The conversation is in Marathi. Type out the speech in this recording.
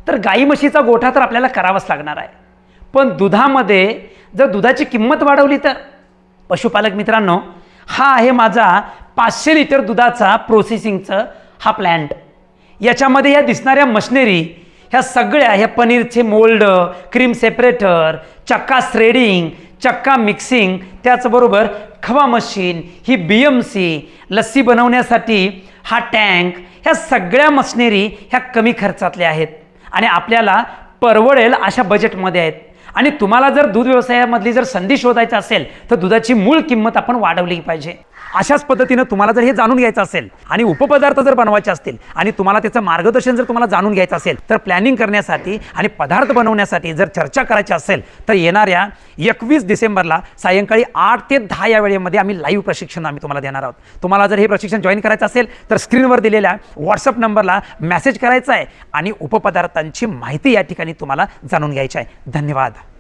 तर गाई म्हशीचा गोठा तर आपल्याला करावाच लागणार आहे, पण दुधामध्ये जर दुधाची किंमत वाढवली तर पशुपालक मित्रांनो, हा आहे माझा 500 लिटर दुधाचा प्रोसेसिंगचं हा प्लॅन्ट. याच्यामध्ये या दिसणाऱ्या मशिनरी ह्या सगळ्या, ह्या पनीरचे मोल्ड, क्रीम सेपरेटर, चक्का थ्रेडिंग, चक्का मिक्सिंग, त्याचबरोबर खवा मशीन, ही BMC, लस्सी बनवण्यासाठी हा टँक, ह्या सगळ्या मशिनरी ह्या कमी खर्चातल्या आहेत आणि आपल्याला परवडेल अशा बजेटमध्ये आहेत. आणि तुम्हाला जर दूध व्यवसायामधली जर संधी शोधायची असेल तर दुधाची मूळ किंमत आपण वाढवली पाहिजे. अशाच पद्धतीनं तुम्हाला जर हे जाणून घ्यायचं असेल आणि उपपदार्थ जर बनवायचे असतील आणि तुम्हाला त्याचं मार्गदर्शन जर तुम्हाला जाणून घ्यायचं असेल तर प्लॅनिंग करण्यासाठी आणि पदार्थ बनवण्यासाठी जर चर्चा करायची असेल तर येणाऱ्या 21 डिसेंबरला सायंकाळी 8 ते 10 या वेळेमध्ये आम्ही लाईव्ह प्रशिक्षण तुम्हाला देणार आहोत. तुम्हाला जर हे प्रशिक्षण जॉईन करायचं असेल तर स्क्रीनवर दिलेल्या व्हॉट्सअप नंबरला मेसेज करायचा आहे आणि उपपदार्थांची माहिती या ठिकाणी तुम्हाला जाणून घ्यायची आहे. धन्यवाद.